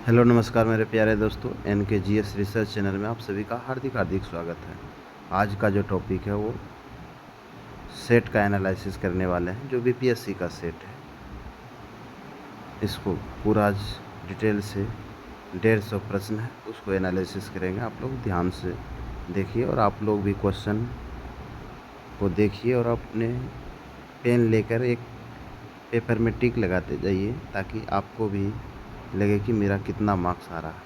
Hello नमस्कार मेरे प्यारे दोस्तों, NKGS रिसर्च चैनल में आप सभी का हार्दिक हार्दिक स्वागत है। आज का जो टॉपिक है वो सेट का एनालिसिस करने वाले हैं, जो BPSC का सेट है। इसको पूरा आज डिटेल से 150 प्रश्न है, उसको एनालिसिस करेंगे। आप लोग ध्यान से देखिए और आप लोग भी क्वेश्चन को देखिए और अपने पेन लेकर एक पेपर में टिक लगाते जाइए, ताकि आपको भी लगे कि मेरा कितना मार्क्स आ रहा है।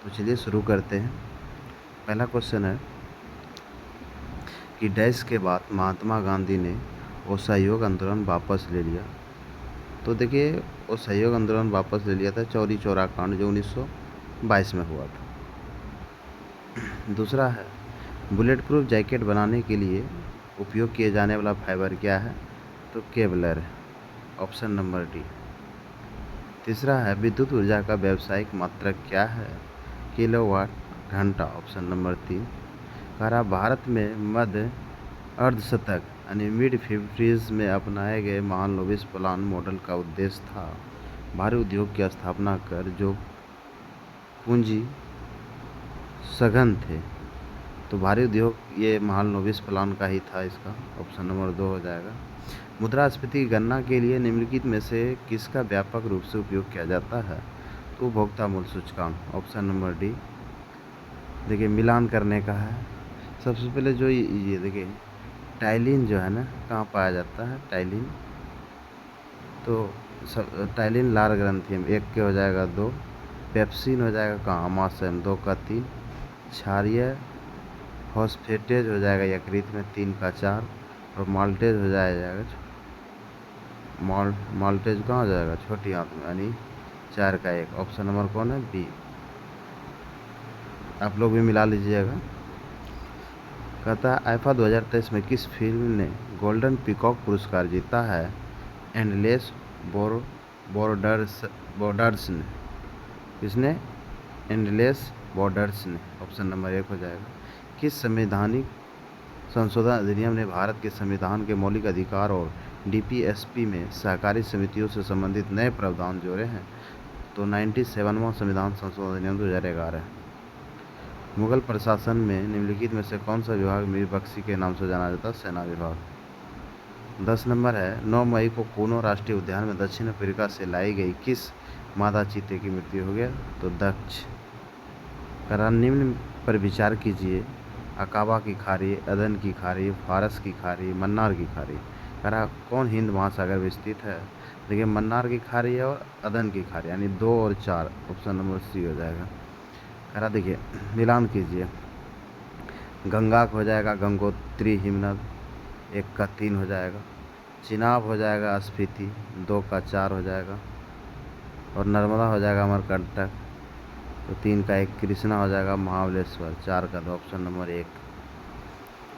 तो चलिए शुरू करते हैं। पहला क्वेश्चन है कि डैश के बाद महात्मा गांधी ने असहयोग आंदोलन वापस ले लिया। तो देखिए, असहयोग आंदोलन वापस ले लिया था चौरी चौरा कांड, जो 1922 में हुआ था। दूसरा है, बुलेट प्रूफ जैकेट बनाने के लिए उपयोग किए जाने वाला फाइबर क्या है? तो केवलर है, ऑप्शन नंबर डी। तीसरा है, विद्युत ऊर्जा का व्यावसायिक मात्रक क्या है? किलोवाट घंटा, ऑप्शन नंबर 3। कह रहा, भारत में मध्य अर्धशतक यानी मिड 50s में अपनाए गए महालनोबिस प्लान मॉडल का उद्देश्य था भारी उद्योग की स्थापना कर जो पूंजी सघन थे। तो भारी उद्योग ये महालनोबिस प्लान का ही था, इसका ऑप्शन नंबर 2 हो जाएगा। मुद्रास्फीति की गणना के लिए निम्नलिखित में से किसका व्यापक रूप से उपयोग किया जाता है? तो उपभोक्ता मूल्य सूचकांक, ऑप्शन नंबर डी। देखिए, मिलान करने का है। सबसे पहले जो ये देखिए, टाइलिन जो है ना, कहाँ पाया जाता है टाइलिन? तो टाइलिन लाल ग्रंथि में 1 के हो जाएगा 2, पेप्सिन हो जाएगा कहाँ? अमाशय 2 का 3, क्षारीय फॉस्फेटेज हो जाएगा यकृत में 3 का 4, और माल्टेज हो जाएगा माल्टेज कहाँ हो जाएगा? छोटी आंत में, यानी 4 का 1। ऑप्शन नंबर कौन है? बी। आप लोग भी मिला लीजिएगा। कहता है, आईफा 2023 में किस फिल्म ने गोल्डन पीकॉक पुरस्कार जीता है? एंडलेस बॉर्डर्स ने। किसने? एंडलेस बॉर्डर्स ने, ऑप्शन नंबर 1 हो जाएगा। किस संवैधानिक संशोधन अधिनियम ने भारत के संविधान के मौलिक अधिकार और DPSP में सहकारी समितियों से संबंधित नए प्रावधान जोड़े हैं? तो 97वां संविधान संशोधन अधिनियम 2011 है। मुगल प्रशासन में निम्नलिखित में से कौन सा विभाग मीर बख्शी के नाम से जाना जाता है? सेना विभाग। 10 नंबर है, 9 मई को कूनो राष्ट्रीय उद्यान में दक्षिण अफ्रीका से लाई गई किस मादा चीते की मृत्यु हो गया? तो दक्ष। करा, निम्न पर विचार कीजिए। अकाबा की खाड़ी, अदन की खाड़ी, फारस की खाड़ी, मन्नार की खाड़ी। करा, कौन हिंद महासागर में स्थित है? देखिए, मन्नार की खाड़ी है और अदन की खाड़ी, यानी 2 और 4, ऑप्शन नंबर सी हो जाएगा। करा, देखिए मिलान कीजिए। गंगा हो जाएगा गंगोत्री हिमनद, 1 का 3 हो जाएगा। चिनाब हो जाएगा स्पीति, 2 का 4 हो जाएगा। और नर्मदा हो जाएगा अमरकंटक, तो 3 का 1। कृष्णा हो जाएगा महाबलेश्वर, 4 का 2, ऑप्शन नंबर 1।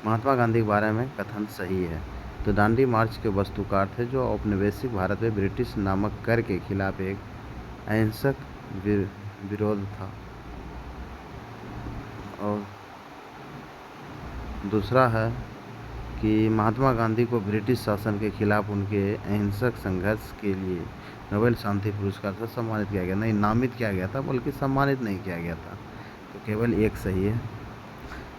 महात्मा गांधी के बारे में कथन सही है। तो दांडी मार्च के वस्तुकार थे जो औपनिवेशिक भारत में ब्रिटिश नामक कर के खिलाफ एक अहिंसक विरोध था। और दूसरा है कि महात्मा गांधी को ब्रिटिश शासन के खिलाफ उनके अहिंसक संघर्ष के लिए नोबेल शांति पुरस्कार से सम्मानित किया गया। नहीं, नामित किया गया था, बल्कि सम्मानित नहीं किया गया था। तो केवल 1 सही है।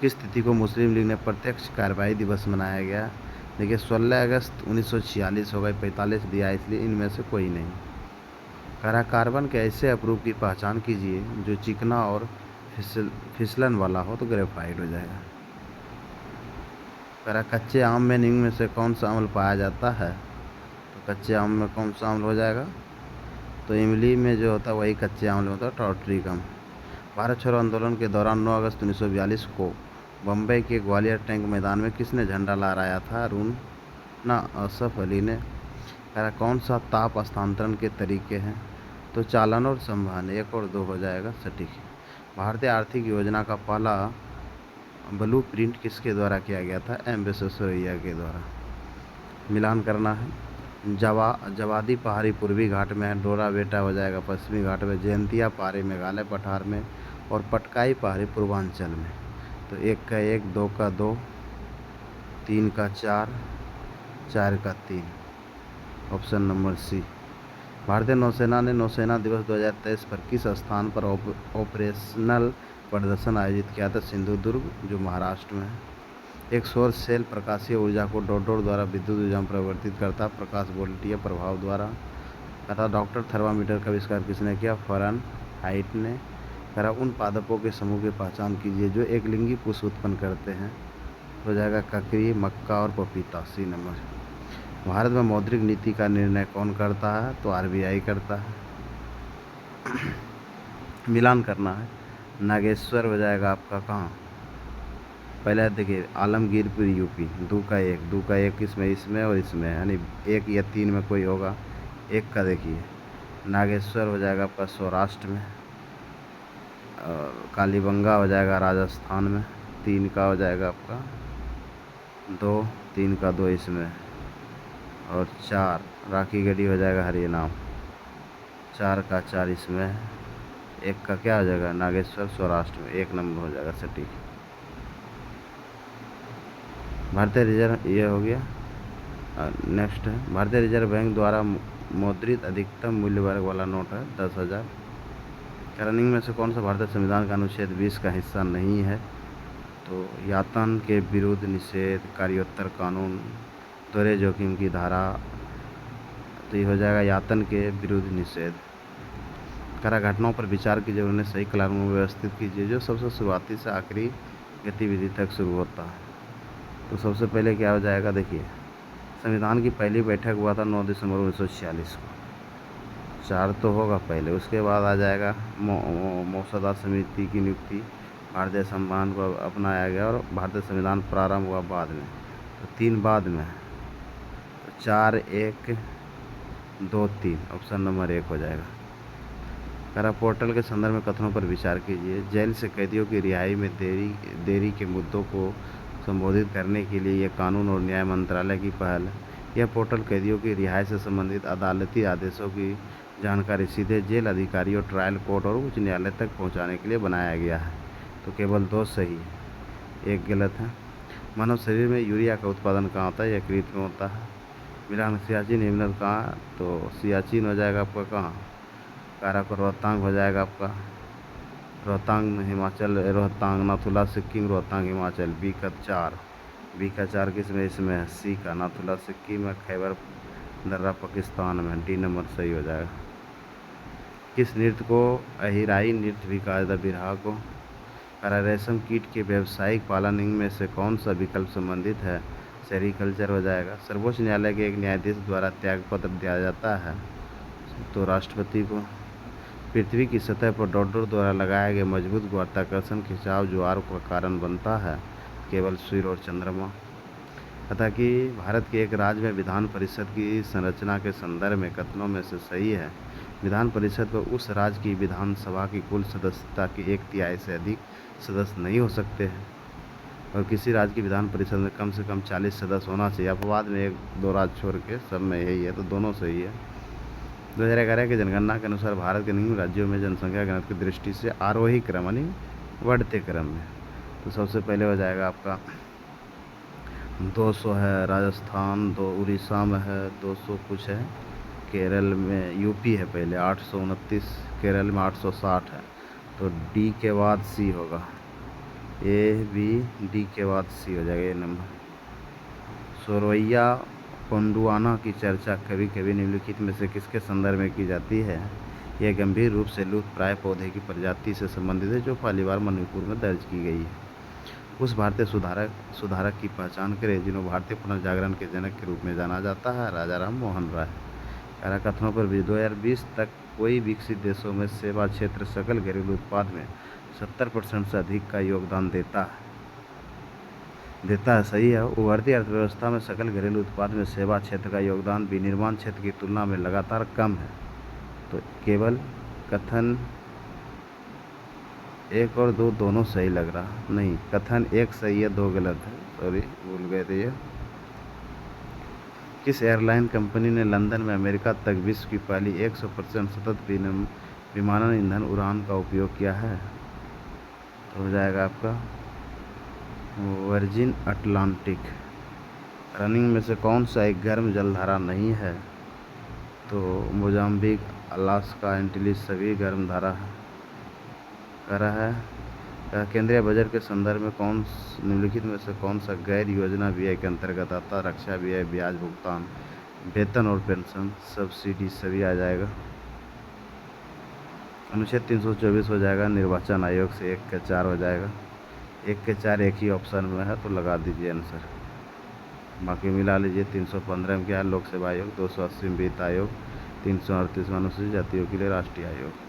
किस तिथि को मुस्लिम लीग ने प्रत्यक्ष कार्रवाई दिवस मनाया गया? देखिए, 16 अगस्त 1946 हो गए, 45 दिया, इसलिए इनमें से कोई नहीं। करा, कार्बन के ऐसे अपरूप की पहचान कीजिए जो चिकना और फिसलन वाला हो? तो ग्रेफाइट हो जाएगा। करा, कच्चे आम में निम्न में से कौन सा अम्ल पाया जाता है? तो कच्चे आम में कौन सा अम्ल हो जाएगा? तो इमली में जो होता है वही कच्चे आम में होता है, टार्ट्रिक अम्ल। भारत छोड़ो आंदोलन के दौरान 9 अगस्त 1942 को बम्बई के ग्वालियर टैंक मैदान में किसने झंडा लहराया था? रूना असफ अली ने। करा, कौन सा ताप हस्तांतरण के तरीके हैं? तो चालन और संवहन, 1 और 2 हो जाएगा सटीक। भारतीय आर्थिक योजना का पहला ब्लू प्रिंट किसके द्वारा किया गया था? M विश्वेश्वरैया के द्वारा। मिलान करना है। जवादी पहाड़ी पूर्वी घाट में है, डोरा बेटा हो जाएगा पश्चिमी घाट में, जयंतिया पहाड़ी मेघालय पठार में, और पटकाई पहाड़ी पूर्वांचल में। तो 1 का 1, 2 का 2, 3 का 4, 4 का 3, ऑप्शन नंबर सी। भारतीय नौसेना ने नौसेना दिवस 2023 पर किस स्थान पर ऑपरेशनल प्रदर्शन आयोजित किया था? सिंधुदुर्ग, जो महाराष्ट्र में है। एक सौर सेल प्रकाशीय ऊर्जा को डॉट द्वारा विद्युत ऊर्जा में परिवर्तित करता है, प्रकाश वोल्टीय प्रभाव द्वारा। कथा डॉक्टर थर्मामीटर का आविष्कार किसने किया? फ़ारेनहाइट ने। करा उन पादपों के समूह की पहचान कीजिए जो एक लिंगी पुष्प उत्पन्न करते हैं। हो जाएगा ककड़ी, मक्का और पपीता, सी नंबर। भारत में मौद्रिक नीति का निर्णय कौन करता है? तो आरबीआई करता है। मिलान करना है। नागेश्वर हो जाएगा आपका कहाँ? पहले देखिए, आलमगीरपुर यूपी। दो का एक किसमें? इसमें और इसमें, यानी एक या तीन में कोई होगा। एक का देखिए, नागेश्वर हो जाएगा आपका सौराष्ट्र में, और कालीबंगा हो जाएगा राजस्थान में। 3 का हो जाएगा आपका 2, 3 का 2 इसमें, और 4 राखी गढ़ी हो जाएगा हरियाणा। 4 का 4 इसमें, 1 का क्या हो जाएगा? नागेश्वर सौराष्ट्र में। 1 नंबर हो जाएगा सटीक। भारतीय रिजर्व, ये हो गया। नेक्स्ट है, भारतीय रिजर्व बैंक द्वारा मुद्रित अधिकतम मूल्य वर्ग वाला नोट है 10,000। रनिंग में से कौन सा भारतीय संविधान का अनुच्छेद 20 का हिस्सा नहीं है? तो यातन के विरुद्ध निषेध, कार्योत्तर कानून, दोहरे जोखिम की धारा। तो ये हो जाएगा यातन के विरुद्ध निषेध। करा घटनाओं पर विचार कीजिए, उन्हें सही कलाम में व्यवस्थित कीजिए जो सबसे शुरुआती से आखिरी गतिविधि तक शुरू होता है। तो सबसे पहले क्या हो जाएगा? देखिए, संविधान की पहली बैठक हुआ था 9 दिसंबर 1946 को। 4 तो होगा पहले, उसके बाद आ जाएगा मसौदा समिति की नियुक्ति, भारतीय संविधान को अपनाया गया और भारतीय संविधान प्रारंभ हुआ बाद में। तो 3 बाद में, 4, 1, 2, 3, ऑप्शन नंबर 1 हो जाएगा। करा पोर्टल के संदर्भ में कथनों पर विचार कीजिए। जेल से कैदियों की रिहाई में देरी के मुद्दों को संबोधित करने के लिए यह कानून और न्याय मंत्रालय की पहल है। यह पोर्टल कैदियों की रिहाई से संबंधित अदालती आदेशों की जानकारी सीधे जेल अधिकारियों, ट्रायल कोर्ट और उच्च न्यायालय तक पहुंचाने के लिए बनाया गया है। तो केवल 2 सही है, 1 गलत है। मानव शरीर में यूरिया का उत्पादन कहाँ होता है? यकृत में होता है। मिलान सियाचिन हिमनद कहाँ? तो सियाचिन हो जाएगा आपका कहाँ? काराकोरम रोहतांग हो जाएगा आपका, रोहतांग हिमाचल, रोहतांग नाथुला सिक्किम, रोहतांग हिमाचल। बी का 4 किस में? इसमें। सी का नाथुला सिक्किम में, खैबर दर्रा पाकिस्तान में। डी नंबर सही हो जाएगा। किस नृत्य को अहिराई नृत्य भी कहा जाता है? बिरहा को। रेशम कीट के व्यावसायिक पालन में से कौन सा विकल्प संबंधित है? सेरिकल्चर हो जाएगा। सर्वोच्च न्यायालय के एक न्यायाधीश द्वारा त्यागपत्र दिया जाता है? तो राष्ट्रपति को। पृथ्वी की सतह पर डॉट द्वारा लगाया गया मजबूत गुरुत्वाकर्षण खिंचाव ज्वार का कारण बनता है? केवल सूर्य और चंद्रमा। तथा कि भारत के एक राज्य में विधान परिषद की संरचना के संदर्भ में कथनों में से सही है? विधान परिषद पर उस राज्य की विधानसभा की कुल सदस्यता की 1/3 से अधिक सदस्य नहीं हो सकते हैं, और किसी राज्य की विधान परिषद में कम से कम 40 सदस्य होना चाहिए। अपवाद में 1-2 राज्य छोड़ के सब में यही है, तो दोनों सही है। 2011 की जनगणना के अनुसार भारत के निम्न राज्यों में जनसंख्या घनत्व की दृष्टि से आरोही क्रम यानी बढ़ते क्रम में। तो सबसे पहले हो जाएगा आपका 200 है राजस्थान, 2 उड़ीसा में है, 200 कुछ है केरल में, यूपी है पहले 829, केरल में 860 है। तो डी के बाद सी होगा, ए बी डी के बाद सी हो जाएगा ये नंबर। सोरवैया पोंडुआना की चर्चा कभी कभी निम्नलिखित में से किसके संदर्भ में की जाती है? यह गंभीर रूप से लुप्तप्राय पौधे की प्रजाति से संबंधित है जो पहली बार मणिपुर में दर्ज की गई है। उस भारतीय सुधारक की पहचान करें जिन्हें भारतीय पुनर्जागरण के जनक के रूप में जाना जाता है? राजा राम मोहन राय। कथनों पर 2020 तक कोई विकसित देशों में सेवा क्षेत्र सकल घरेलू उत्पाद में 70% से अधिक का योगदान देता है। सही है। उभरती अर्थव्यवस्था में सकल घरेलू उत्पाद में सेवा क्षेत्र का योगदान विनिर्माण क्षेत्र की तुलना में लगातार कम है। तो केवल कथन 1 और 2 दोनों सही लग रहा, नहीं, कथन 1 सही है, 2 गलत है, सॉरी भूल गए थे ये। किस एयरलाइन कंपनी ने लंदन में अमेरिका तक विश्व की पहली 100% सतत विमानन ईंधन उड़ान का उपयोग किया है? तो हो जाएगा आपका वर्जिन अटलांटिक। रनिंग में से कौन सा एक गर्म जलधारा नहीं है? तो मोजाम्बिक, अलास्का, एंटीलिस सभी गर्म धारा कर रहा है। केंद्रीय बजट के संदर्भ में निम्नलिखित में से कौन सा गैर योजना व्यय के अंतर्गत आता? रक्षा व्यय, ब्याज भुगतान, वेतन और पेंशन, सब्सिडी सभी आ जाएगा। अनुच्छेद 324 हो जाएगा। निर्वाचन आयोग से 1 के 4 हो जाएगा। 1 के 4 एक ही ऑप्शन में है तो लगा दीजिए आंसर। बाकी मिला लीजिए। 315 में क्या है? लोक सेवा आयोग। 280 में वित्त आयोग। 338 में अनुसूचित जातियों के लिए राष्ट्रीय आयोग।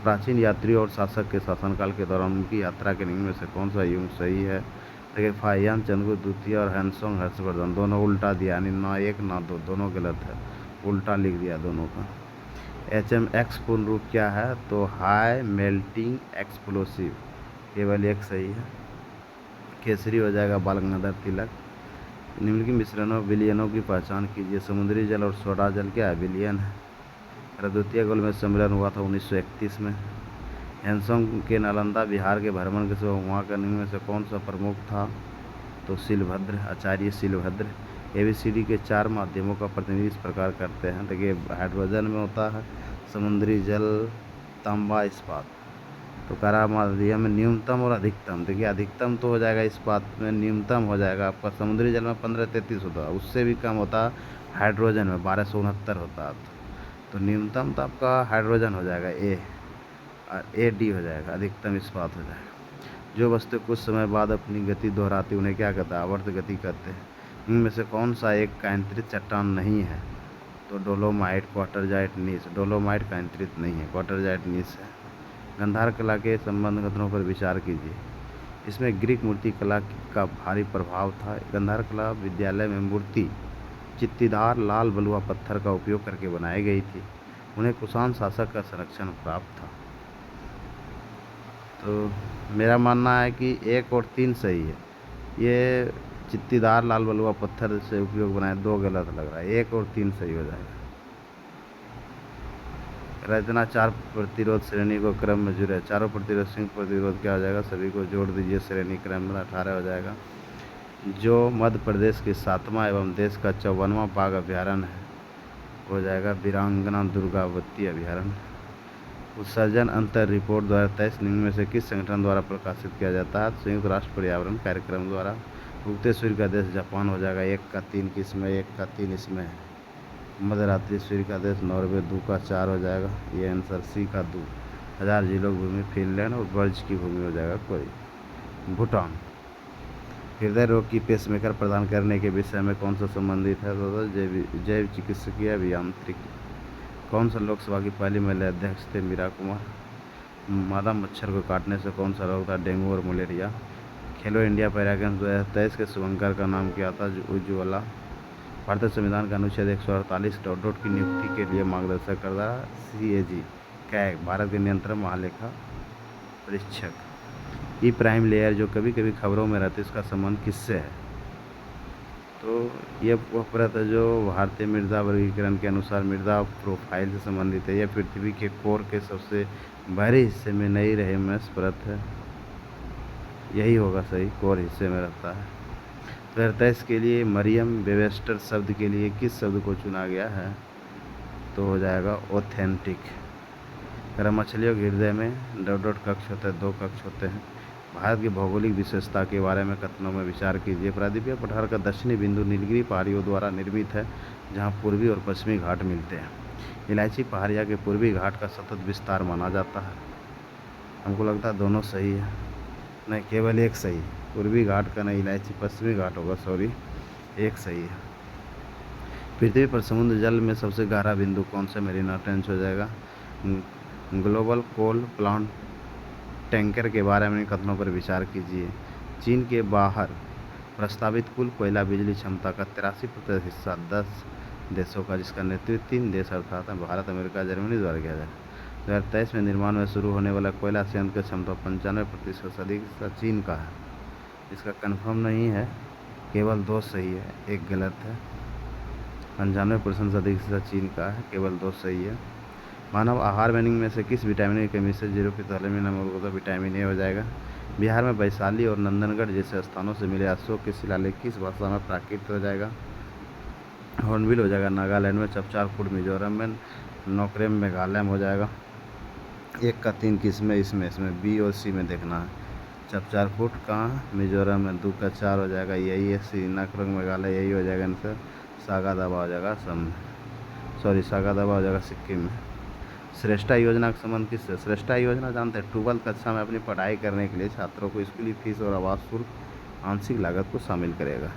प्राचीन यात्रियों और शासक के शासनकाल के दौरान उनकी यात्रा के निम्न में से कौन सा युग सही है? देखिए, फाहियान चंद्रगुप्त द्वितीय और हैंसोंग हर्षवर्धन दोनों उल्टा दिया, यानी ना 1 ना 2, दोनों गलत है, उल्टा लिख दिया दोनों का। HMX पूर्ण रूप क्या है? तो हाई मेल्टिंग एक्सप्लोसिव, केवल एक सही है। केसरी हो जाएगा बाल गंगाधर तिलक। निम्नलिखित मिश्रणों विलयनों की पहचान कीजिए। समुद्री जल और सोडा जल क्या है? विलयन है। द्वितीय गोलमेज सम्मेलन हुआ था 1931 में। हैंसोंग के नालंदा बिहार के भ्रमण के समय वहाँ का निम्न में से कौन सा प्रमुख था? तो शिलभद्र, आचार्य शिलभद्र। ABCD के 4 माध्यमों का प्रतिनिधि इस प्रकार करते हैं। देखिए, हाइड्रोजन में होता है समुद्री जल, तांबा, इस्पात। तो करा माध्यम में न्यूनतम और अधिकतम। देखिए, अधिकतम तो हो जाएगा इस्पात में, न्यूनतम हो जाएगा आपका समुद्री जल में 1533 होता है, उससे भी कम होता है हाइड्रोजन में 1269 होता है। तो न्यूनतम तो आपका हाइड्रोजन हो जाएगा A, और AD हो जाएगा, अधिकतम इस्पात हो जाएगा। जो वस्तु कुछ समय बाद अपनी गति दोहराती उन्हें क्या कहता है? आवर्त गति कहते हैं। इनमें से कौन सा एक कायांतरित चट्टान नहीं है? तो डोलोमाइट, क्वार्टरजाइट, नीस। डोलोमाइट कायांतरित नहीं है, क्वार्टरजाइट नीस है। गंधार कला के संबंध कथनों पर विचार कीजिए। इसमें ग्रीक मूर्ति कला का भारी प्रभाव था। गंधार कला विद्यालय में मूर्ति चित्तीदार लाल बलुआ पत्थर का उपयोग करके बनाई गई थी। उन्हें कुषाण शासक का संरक्षण प्राप्त था। तो मेरा मानना है कि 1 और 3 सही है। ये चित्तीदार लाल बलुआ पत्थर से उपयोग बनाए, 2 गलत लग रहा है, 1 और 3 सही हो जाएगा। रचना 4 प्रतिरोध श्रेणी को क्रम में जुड़े। चारों प्रतिरोध सिंह प्रतिरोध क्या हो जाएगा? सभी को जोड़ दीजिए श्रेणी क्रम में, 18 हो जाएगा। जो मध्य प्रदेश के 7वां एवं देश का 54वां बाघ अभ्यारण्य है हो जाएगा वीरांगना दुर्गावती अभ्यारण्य। उत्सर्जन अंतर रिपोर्ट 2023 निम्न में से किस संगठन द्वारा प्रकाशित किया जाता है? संयुक्त राष्ट्र पर्यावरण कार्यक्रम द्वारा। उगते सूर्य का देश जापान हो जाएगा। 1 का 3 किसमें? 1 का 3 इसमें है। मध्यरात्रि सूर्य का देश नॉर्वे। 2 का 4 हो जाएगा, ये आंसर C का 2। 1000 जिलों भूमि फिनलैंड और वर्ज की भूमि हो जाएगा कोई भूटान। हृदय रोग की पेसमेकर प्रदान करने के विषय में कौन सा संबंधित है? तो जैव चिकित्सकीय अभियांत्रिकी। कौन सा लोकसभा की पहली महिला अध्यक्ष थे? मीरा कुमार। मादा मच्छर को काटने से कौन सा रोग था? डेंगू और मलेरिया। खेलो इंडिया पैरागन 2023 के शुभंकर का नाम क्या था? उज्ज्वला। भारतीय संविधान का अनुच्छेद 148 डॉट की नियुक्ति के लिए मार्गदर्शक करता है CAG, कैग, भारत के नियंत्रण महालेखा परीक्षक। ई प्राइम लेयर जो कभी कभी खबरों में रहती है, इसका संबंध किससे है? तो यह वह परत है जो भारतीय मृदा वर्गीकरण के अनुसार मृदा प्रोफाइल से संबंधित है। यह पृथ्वी के कोर के सबसे बाहरी हिस्से में नहीं रहे मैस परत है, यही होगा सही, कोर हिस्से में रहता है। 2023 के लिए मरियम वेबस्टर शब्द के लिए किस शब्द को चुना गया है? तो हो जाएगा ऑथेंटिक। अगर मछलियों के हृदय में डॉट कक्ष होते हैं, 2 कक्ष होते हैं। भारत की भौगोलिक विशेषता के बारे में कथनों में विचार कीजिए। प्रायद्वीपीय पठार का दक्षिणी बिंदु नीलगिरी पहाड़ियों द्वारा निर्मित है, जहाँ पूर्वी और पश्चिमी घाट मिलते हैं। इलायची पहाड़िया के पूर्वी घाट का सतत विस्तार माना जाता है। हमको लगता है दोनों सही है, नहीं केवल एक सही है। पूर्वी घाट का नहीं, इलायची पश्चिमी घाट होगा, सॉरी, एक सही है। पृथ्वी पर समुद्र जल में सबसे गहरा बिंदु कौन सा? मेरीना ट्रेंच हो जाएगा। ग्लोबल कोल प्लांट टैंकर के बारे में कथनों पर विचार कीजिए। चीन के बाहर प्रस्तावित कुल कोयला बिजली क्षमता का 83% हिस्सा 10 देशों का, जिसका नेतृत्व 3 देश अर्थात भारत, अमेरिका, जर्मनी द्वारा किया जाए। 2023 में निर्माण में शुरू होने वाला कोयला संयंत्र की क्षमता 95% से अधिक हिस्सा चीन का है। इसका कन्फर्म नहीं है, केवल 2 सही है, 1 गलत है। 95% से अधिक हिस्सा चीन का है, केवल 2 सही है। मानव आहार में से किस विटामिन की कमी से जीरो की तले में नमक होता? विटामिन ए हो जाएगा। बिहार में वैशाली और नंदनगढ़ जैसे स्थानों से मिले अशोक के शिलालेख किस भाषा में प्राकृत हो जाएगा? हॉर्नबिल हो जाएगा नागालैंड में, चपचार मिजोरम में, नोकरेम मेघालय में हो जाएगा। 1 का 3 किस में, इसमें बी और सी में देखना है। चपचार कहाँ, मिजोरम में। 2 का 4 हो जाएगा, यही है सी, नाकरंग मेघालय, यही हो जाएगा आंसर। सागा दावा हो जाएगा सागा दावा हो जाएगा सिक्किम में। श्रेष्ठा योजना का संबंध किससे? श्रेष्ठा योजना जानते हैं, 12वीं कक्षा में अपनी पढ़ाई करने के लिए छात्रों को स्कूली फीस और आवास शुल्क आंशिक लागत को शामिल करेगा।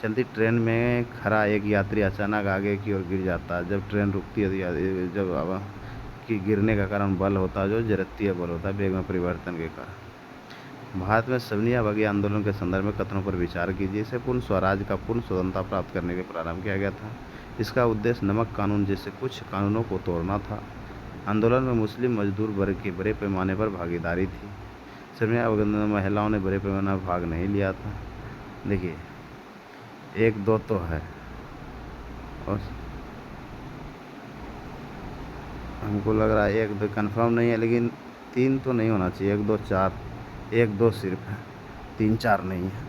चलती ट्रेन में खड़ा एक यात्री अचानक आगे की ओर गिर जाता है। जब ट्रेन रुकती है, जब कि गिरने का कारण बल होता है जो जड़त्वीय बल होता है, वेग में परिवर्तन के कारण। भारत में सविनय अवज्ञा आंदोलन के संदर्भ में कथनों पर विचार कीजिए। इसे पूर्ण स्वराज का पूर्ण स्वतंत्रता प्राप्त करने के प्रारंभ किया गया था। इसका उद्देश्य नमक कानून जैसे कुछ कानूनों को तोड़ना था। आंदोलन में मुस्लिम मजदूर वर्ग की बड़े पैमाने पर भागीदारी थी। सविनय अवज्ञा महिलाओं ने बड़े पैमाने पर भाग नहीं लिया था। देखिए 1 2 तो है और हमको लग रहा है 1 2 कन्फर्म नहीं है, लेकिन 3 तो नहीं होना चाहिए। 1 2 4, 1 2 सिर्फ है, 3 4 नहीं है।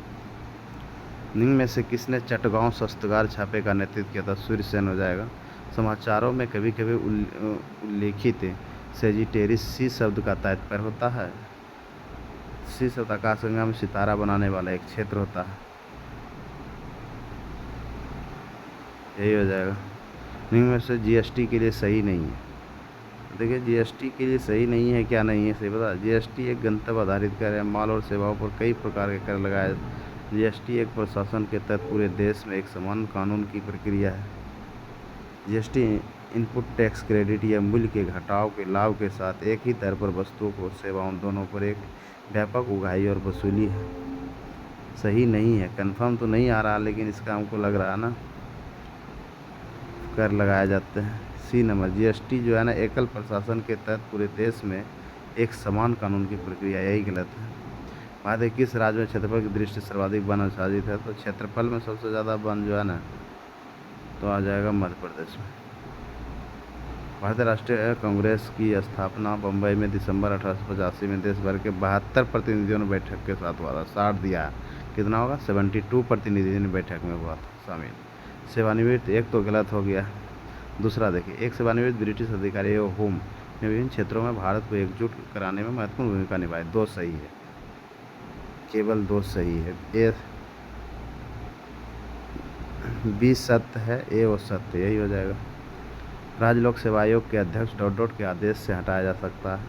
निम्न में से किसने चटगांव शस्त्रागार छापे का नेतृत्व किया था? सूर्यसेन हो जाएगा। समाचारों में कभी कभी उल्लेखित सेजिटेरिस सी शब्द का तात्पर्य होता है। सी शब्द आकाशगंगा में सितारा बनाने वाला एक क्षेत्र होता है, यही हो जाएगा। निम्न में से जीएसटी के लिए सही नहीं है। देखिए जीएसटी के लिए सही नहीं है, क्या नहीं है सही बता। जीएसटी एक गंतव्य आधारित कर है, माल और सेवाओं पर कई प्रकार के कर लगाए। जीएसटी एक प्रशासन के तहत पूरे देश में एक समान कानून की प्रक्रिया है। जीएसटी इनपुट टैक्स क्रेडिट या मूल्य के घटाव के लाभ के साथ एक ही दर पर वस्तुओं को सेवाओं दोनों पर एक व्यापक उगाही और वसूली है। सही नहीं है, कंफर्म तो नहीं आ रहा, लेकिन इसका हमको लग रहा है ना कर लगाए जाते हैं। सी नंबर, जीएसटी जो है ना एकल प्रशासन के तहत पूरे देश में एक समान कानून की प्रक्रिया, यही गलत है। बात है किस राज्य में क्षेत्रफल की दृष्टि से सर्वाधिक वन आच्छादित है? तो क्षेत्रफल में सबसे ज़्यादा वन जो है ना तो आ जाएगा मध्य प्रदेश में। भारतीय राष्ट्रीय कांग्रेस की स्थापना बम्बई में दिसंबर 1885 में देश भर के 72 प्रतिनिधियों ने बैठक के साथ हुआ था। 60 दिया, कितना होगा? 72 प्रतिनिधियों ने बैठक में हुआ था शामिल। सेवानिवृत्त 1 तो गलत हो गया। दूसरा देखिए, एक सेवानिवृत्त ब्रिटिश अधिकारी होम ने विभिन्न क्षेत्रों में भारत को एकजुट कराने में महत्वपूर्ण भूमिका निभाई। 2 सही है, केवल 2 सही है। ए बी सत्य है, ए और सत्य, यही हो जाएगा। राज्य लोक सेवा आयोग के अध्यक्ष डॉट के आदेश से हटाया जा सकता है।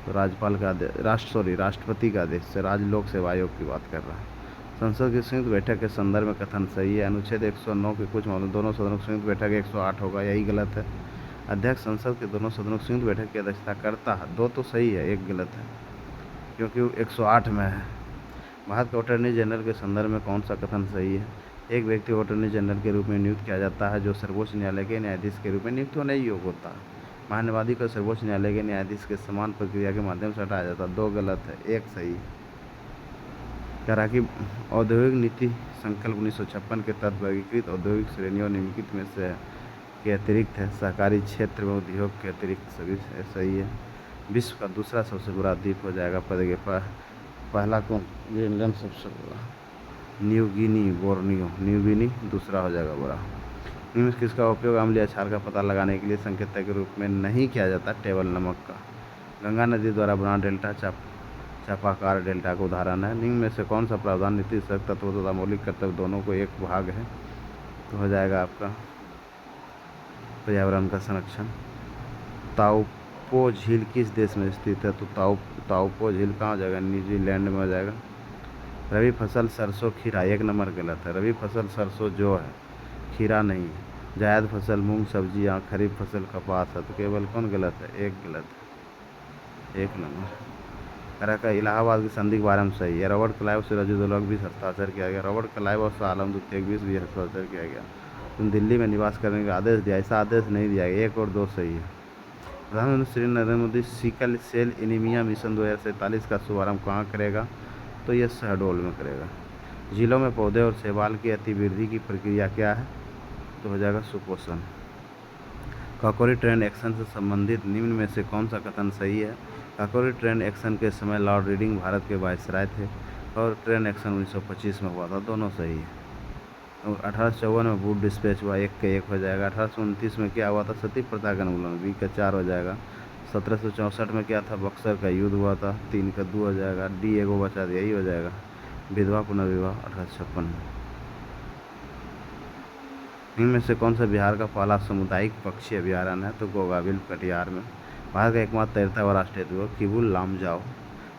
तो राज्यपाल का आदेश, राष्ट्रपति का आदेश से। राज्य लोक सेवा आयोग की बात कर रहा है। संसद की संयुक्त बैठक के संदर्भ में कथन सही है। अनुच्छेद 109 के कुछ मामलों दोनों सदनों की संयुक्त बैठक 108 होगा, यही गलत है। अध्यक्ष संसद के दोनों सदनों की संयुक्त बैठक की अध्यक्षता करता है। 2 तो सही है, 1 गलत है, क्योंकि 108 में है। भारत के अटॉर्नी जनरल के संदर्भ में कौन सा कथन सही है? एक व्यक्ति को अटॉर्नी जनरल के रूप में नियुक्त किया जाता है जो सर्वोच्च न्यायालय के न्यायाधीश के रूप में नियुक्त होने योग्य होता है। महान्यायवादी को सर्वोच्च न्यायालय के न्यायाधीश के समान प्रक्रिया के माध्यम से हटाया जाता है। 2 गलत है, 1 सही। कह रहा कि औद्योगिक नीति संकल्प 1956 के तहत वर्गीकृत औद्योगिक श्रेणियों निम्नलिखित में से के अतिरिक्त है। सहकारी क्षेत्र में उद्योग के अतिरिक्त सभी सही है। विश्व का दूसरा सबसे बड़ा द्वीप हो जाएगा पहला कौन? ग्रीनलैंड सबसे बड़ा। New Guinea, Borneo, New Guinea दूसरा हो जाएगा बड़ा। इनमें किसका उपयोग अम्लीय क्षार का पता लगाने के लिए संकेतक के रूप में नहीं किया जाता? टेबल नमक का। गंगा नदी द्वारा बना डेल्टा चापाकार डेल्टा का उदाहरण है। निम्न में से कौन सा प्रावधान नीति तत्व तथा मौलिक कर्तव्य दोनों को एक भाग है? तो हो जाएगा आपका पर्यावरण का संरक्षण। ताओपो झील किस देश में स्थित है? तो ताओपो झील कहाँ हो जाएगा? न्यूजीलैंड में हो जाएगा। रबी फसल सरसों खीरा 1 नंबर गलत है। रबी फसल सरसों जो है, खीरा नहीं है। जायद फसल मूंग सब्जियाँ, खरीफ फसल कपास है। तो केवल कौन गलत है? 1 गलत है, 1 नंबर। का इलाहाबाद की संधि के बारे में सही है। रॉबर्ट क्लाइव से रजतुल्लाह के बीच हस्ताक्षर किया गया। रॉबर्ट क्लाइव और शाह आलम द्वितीय के बीच भी हस्ताक्षर किया गया। तुम दिल्ली में निवास करने का आदेश दिया, ऐसा आदेश नहीं दिया गया। 1 और 2 सही है। प्रधानमंत्री Shri Narendra Modi sickle cell anaemia mission 2047 का शुभारंभ कहाँ करेगा? तो ये शहडोल में करेगा। झीलों में पौधे और शैवाल की अतिवृद्धि की प्रक्रिया क्या है? तो हो जाएगा सुपोषण। काकोरी ट्रेन एक्शन से संबंधित निम्न में से कौन सा कथन सही है? काकोरी ट्रेन एक्शन के समय लॉर्ड रीडिंग भारत के वायसराय थे और ट्रेन एक्शन 1925 में हुआ था। दोनों सही है। और 1854 में बूट डिस्पैच हुआ, 1 के 1 हो जाएगा। 1829 में क्या हुआ था, सती प्रथा का उन्मूलन, बी का 4 हो जाएगा। 1764 में क्या था, बक्सर का युद्ध हुआ था, 3 का 2 हो जाएगा। डी एगो बचा दिया, यही हो जाएगा। विधवा पुनर्विवाह 1856 में। इनमें से कौन सा बिहार का पहला सामुदायिक पक्षी अभयारण्य है, तो गोगाबिल कटिहार में। भारत का एकमात्र तैरता हुआ राष्ट्रीय द्वीप किबुल लामजाओ।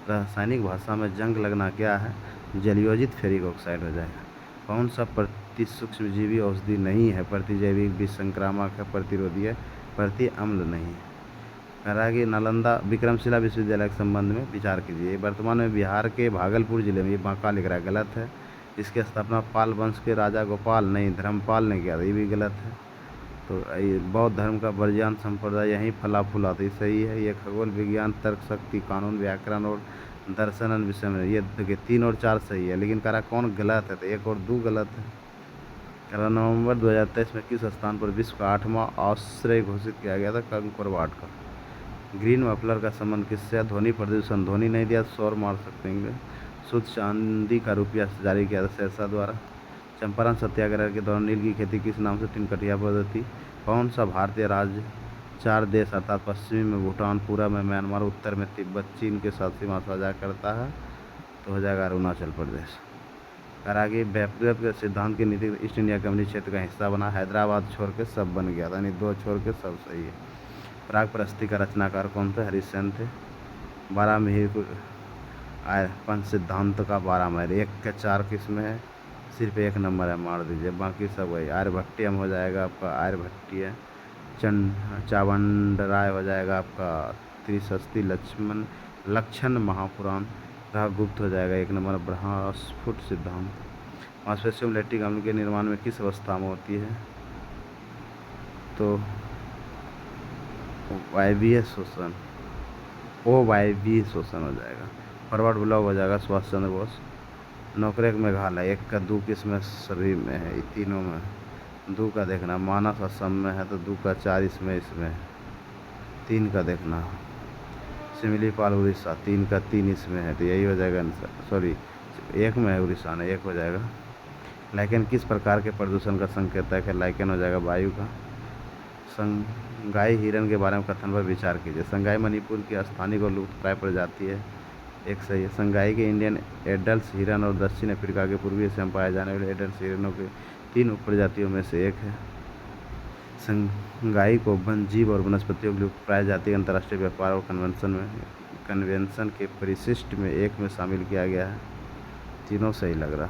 रासायनिक भाषा में जंग लगना क्या है, जलयोजित फेरिक ऑक्साइड हो जाएगा। कौन सा प्रतिसूक्ष्मजीवी औषधि नहीं है, प्रतिजैविक, विसंक्रामक है, प्रतिरोधी है, प्रति अम्ल नहीं है। कह रहा है कि नालंदा विक्रमशिला विश्वविद्यालय के संबंध में विचार कीजिए। वर्तमान में बिहार के भागलपुर जिले में, ये बांका लिख रहा है, गलत है। इसकी स्थापना पाल वंश के राजा गोपाल नहीं, धर्मपाल ने किया था, ये भी गलत है। तो ये बौद्ध धर्म का बर्जियान संप्रदाय यहीं फला फूला था, सही है। ये खगोल विज्ञान, तर्क शक्ति, कानून, व्याकरण और दर्शन विषय में, ये देखिए 3 और 4 सही है, लेकिन कह रहा कौन गलत है, तो 1 और 2 गलत है। कह रहा नवंबर 2023 में किस स्थान पर विश्व का 8वां आश्रय घोषित किया गया था, कंकड़बाग का। ग्रीन मफलर का संबंध किससे है, ध्वनि प्रदूषण, ध्वनि नहीं दिया शोर मार सकते हैं। शुद्ध चांदी का रुपया जारी किया था शेरशाह द्वारा। चंपारण सत्याग्रह के दौरान नील की खेती किस नाम से 3 कटिया पद्धति। कौन सा भारतीय राज्य 4 देश अर्थात पश्चिमी में भूटान, पूर्व में म्यांमार, उत्तर में तिब्बत, चीन के साथ सीमा साझा करता है, तो हो जाएगा अरुणाचल प्रदेश। करा कि व्यक्तिगत के सिद्धांत की नीति ईस्ट इंडिया कंपनी क्षेत्र का हिस्सा बना, हैदराबाद छोड़ के सब बन गया था, यानी 2 छोड़ के सब सही है। प्राग प्रस्ती का रचनाकार कौन थे, हरिश्चंद्र थे। 12 मिहिर को पंच सिद्धांत का 12 मिहिर, 1 के 4 किस में है, सिर्फ 1 नंबर है, मार दीजिए, बाकी सब वही। आर्यभट्टियम हो जाएगा आपका, आर्यभट्टिय। चावंडराय हो जाएगा आपका, त्रिशस्ति लक्ष्मण लक्षण महापुराण। गुप्त हो जाएगा 1 नंबर, ब्रह्मस्फुट सिद्धांत। मांसपेशियों में लैक्टिक अम्ल के निर्माण में किस अवस्था में होती है, तो वायवीय शोषण, ओ वायवीय शोषण हो जाएगा। फॉरवर्ड ब्लॉक हो जाएगा सुभाष चंद्र बोस। नौकरेक मेघालय, 1 का 2 किस में, सभी में है, ये तीनों में। 2 का देखना, मानस असम में है, तो 2 का 4 इसमें 3 का देखना। सिमिलीपाल उड़ीसा, 3 का 3 इसमें है, तो यही हो जाएगा आंसर। सॉरी 1 में है उड़ीसा ने, 1 हो जाएगा। लाइकेन किस प्रकार के प्रदूषण का संकेतक है, लाइकेन हो जाएगा वायु का। संगाई हिरन के बारे में कथन पर विचार कीजिए। संगाई मणिपुर की स्थानीय और लुप्तप्राय प्रजाति है, 1 सही है। संगाई के इंडियन एडल्ट हिरन और दक्षिण अफ्रीका के पूर्वी एशिया में पाए जाने वाले एडल्ट हिरनों के 3 उपप्रजातियों में से 1 है। संगाई को वन जीव और वनस्पतियों की लुप्तप्राय जाति अंतर्राष्ट्रीय व्यापार और कन्वेंशन के परिशिष्ट में 1 में शामिल किया गया है। तीनों सही लग रहा,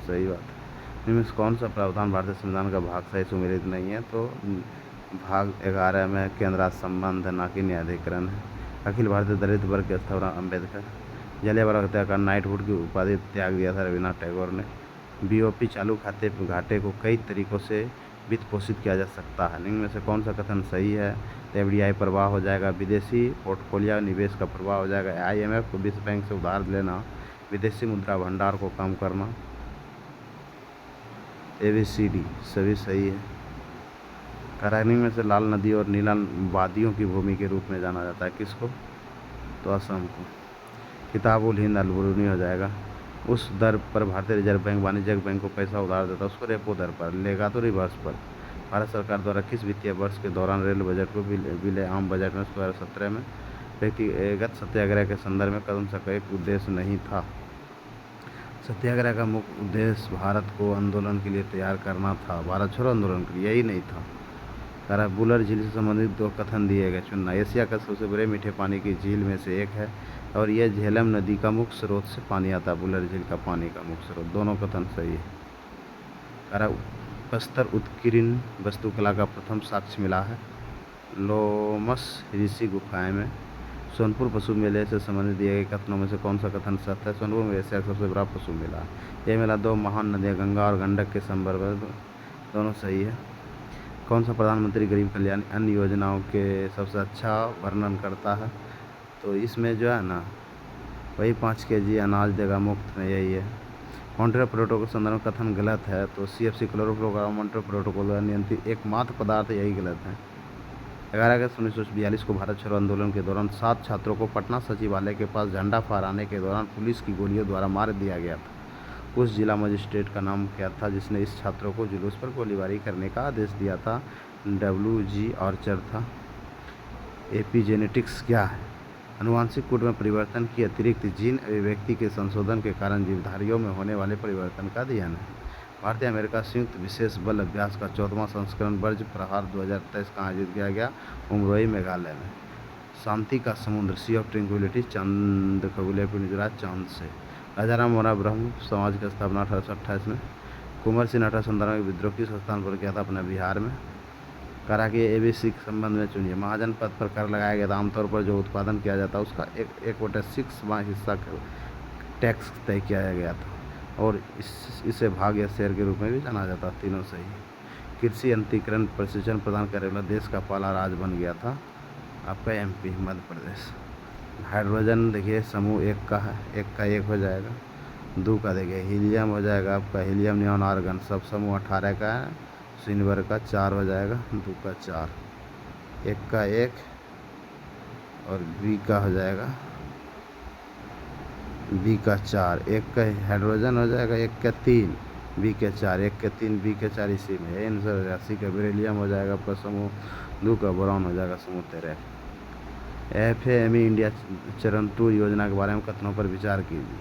सही बात है। इनमें कौन सा प्रावधान भारतीय संविधान का भाग सही सुमेलित नहीं है, तो भाग 11 में केंद्र राज्य संबंध है, ना कि न्यायाधिकरण है। अखिल भारतीय दलित वर्ग के स्थापना अम्बेडकर। जलियांवाला हत्याकांड नाइटहुड की उपाधि त्याग दिया था रविन्द्रनाथ टैगोर ने। बीओपी चालू खाते घाटे को कई तरीकों से वित्त पोषित किया जा सकता है, इनमें से कौन सा कथन सही है, तो एफडीआई प्रवाह हो जाएगा, विदेशी पोर्टफोलियो निवेश का प्रवाह हो जाएगा, आईएमएफ को विश्व बैंक से उधार लेना, विदेशी मुद्रा भंडार को कम करना। ABCD सभी सही है। करानी में से लाल नदी और नीला वादियों की भूमि के रूप में जाना जाता है किसको, तो असम को। किताबुल हिंद अलबरूनी हो जाएगा। उस दर पर भारतीय रिजर्व बैंक वाणिज्यिक बैंक को पैसा उधार देता है, उसको रेपो दर पर लेगा, तो रिवर्स पर। भारत सरकार द्वारा किस वित्तीय वर्ष के दौरान रेल बजट को विलय आम बजट में 2017 में व्यक्तिगत सत्याग्रह के संदर्भ में कदम का एक उद्देश्य नहीं था। सत्याग्रह का मुख्य उद्देश्य भारत को आंदोलन के लिए तैयार करना था, भारत छोड़ो आंदोलन के लिए, यही नहीं था। करा बुलर झील से संबंधित 2 कथन दिए गए चुनना। एशिया का सबसे बड़े मीठे पानी की झील में से 1 है, और यह झेलम नदी का मुख्य स्रोत से पानी आता है, बुलर झील का पानी का मुख्य स्रोत। दोनों कथन सही है। करा बस्तर उत्कीर्ण वास्तुकला का प्रथम साक्ष्य मिला है लोमस ऋषि गुफाएं में। सोनपुर पशु मेले से संबंधित दिए गए कथनों में से कौन सा कथन सत्य है, सोनपुर में एशिया का सबसे बड़ा पशु मेला है। यह मेला 2 महान नदियाँ गंगा और गंडक के संदर्भ में, दोनों सही है। कौन सा प्रधानमंत्री गरीब कल्याण अन्न योजनाओं के सबसे अच्छा वर्णन करता है, तो इसमें जो है ना, वही 5 kg अनाज देगा मुफ्त में, यही है। मॉन्ट्रियल प्रोटोकॉल संदर्भ कथन गलत है, तो CFC क्लोरोफ्लोरोकार्बन मॉन्ट्रियल प्रोटोकॉल द्वारा नियंत्रित एकमात्र पदार्थ, यही गलत है। 11 अगस्त 1942 को भारत छोड़ो आंदोलन के दौरान 7 छात्रों को पटना सचिवालय के पास झंडा फहराने के दौरान पुलिस की गोलियों द्वारा मार दिया गया था। उस जिला मजिस्ट्रेट का नाम क्या था जिसने इस छात्रों को जुलूस पर गोलीबारी करने का आदेश दिया था? WG आर्चर था। एपिजेनेटिक्स क्या है? आनुवांशिक कोड में परिवर्तन की अतिरिक्त जीन अभिव्यक्ति के संशोधन के कारण जीवधारियों में होने वाले परिवर्तन का अध्ययन है। भारतीय अमेरिका संयुक्त विशेष बल अभ्यास का 14वां संस्करण वज्र प्रहार 2023 का आयोजित किया गया उमरोई मेघालय में। शांति का समुद्र सी ऑफ ट्रैंक्विलिटी चांद खगोलीय पिंड गुजरात चांद से। राजाराम मोहन ब्रह्म समाज की स्थापना 1828 में। कुंवर सिंह 1817 में विद्रोह किस स्थान पर किया था? अपने बिहार में। करा कि ABC के संबंध में चुनिए। महाजन पद पर कर लगाया गया था। आमतौर पर जो उत्पादन किया जाता है उसका 1/6वां हिस्सा टैक्स तय किया गया था और इसे भाग या शेयर के रूप में भी जाना जाता है। तीनों सही। कृषि यंत्रीकरण प्रशिक्षण प्रदान करने वाला देश का पहला राज्य बन गया था आपका MP मध्य प्रदेश। हाइड्रोजन देखिए समूह 1 का है, 1 का 1 हो जाएगा। 2 का देखिए हीलियम हो जाएगा आपका, हीलियम नियॉन आर्गन सब समूह 18 का है। सिल्वर का 4 हो जाएगा, 2 का 4, 1 का 1 और B का हो जाएगा, B का 4, 1 का हाइड्रोजन हो जाएगा, 1 का 3, B के 4, 1 के 3, B के 4 इसी में है। आंसर 80 का बेरिलियम हो जाएगा आपका समूह 2 का बोरॉन हो जाएगा समूह 13। FAME इंडिया चरण 2 योजना के बारे में कथनों पर विचार कीजिए।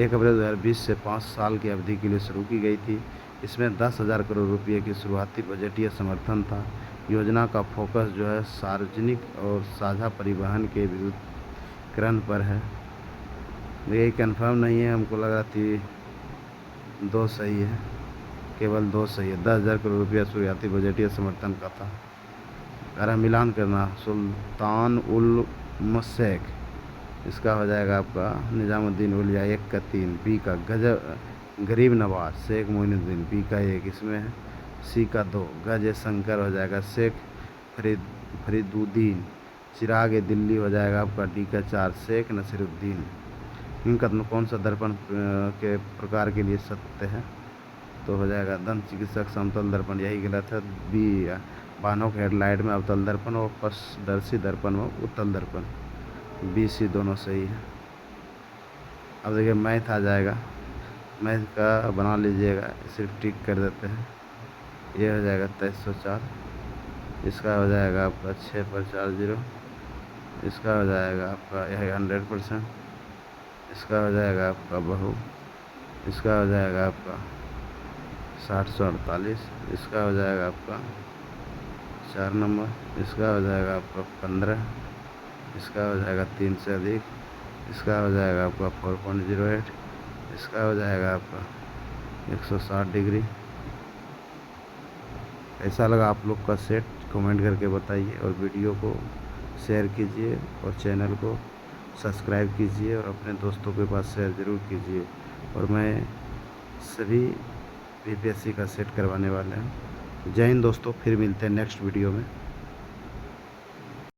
1 अप्रैल 2020 से 5 साल की अवधि के लिए शुरू की गई थी। इसमें 10,000 करोड़ रुपये की शुरुआती बजटीय समर्थन था। योजना का फोकस जो है सार्वजनिक और साझा परिवहन के विद्युतीकरण पर है। ये कंफर्म नहीं है, हमको लग रहा थी 2 सही है, केवल 2 सही है। 10,000 करोड़ रुपया शुरुआती बजटीय समर्थन का था। अगर मिलान करना सुल्तान उल मशेख, इसका हो जाएगा आपका निजामुद्दीन औलिया 1 का 3, B का गरीब नवाज शेख मोइनुद्दीन B का 1 इसमें है। C का 2 गज शंकर हो जाएगा शेख फरीदुद्दीन। चिराग दिल्ली हो जाएगा आपका D का 4 शेख नसीरुद्दीन। इनका कौन सा दर्पण के प्रकार के लिए सत्य है? तो हो जाएगा दंत चिकित्सक समतल दर्पण, यही गलत है। B वाहनों के हेडलाइट में अवतल दर्पण और पथदर्शी दर्पण में उत्तल दर्पण, B C दोनों सही है। अब देखिए मैथ आ जाएगा, मैथ का बना लीजिएगा, सिर्फ टिक कर देते हैं। ये हो जाएगा 2304, इसका हो जाएगा आपका 6 पर 4 0, इसका हो जाएगा आपका यह 100%, इसका हो जाएगा आपका बहु, इसका हो जाएगा आपका 60/48, इसका हो जाएगा आपका 4 नंबर, इसका हो जाएगा आपका 15, इसका हो जाएगा 3 से अधिक, इसका हो जाएगा आपका 4.08, इसका हो जाएगा आपका 160 डिग्री। कैसा लगा आप लोग का सेट कमेंट करके बताइए और वीडियो को शेयर कीजिए और चैनल को सब्सक्राइब कीजिए और अपने दोस्तों के पास शेयर ज़रूर कीजिए। और मैं सभी BPSC का सेट करवाने वाले हैं। जय हिंद दोस्तों, फिर मिलते हैं नेक्स्ट वीडियो में।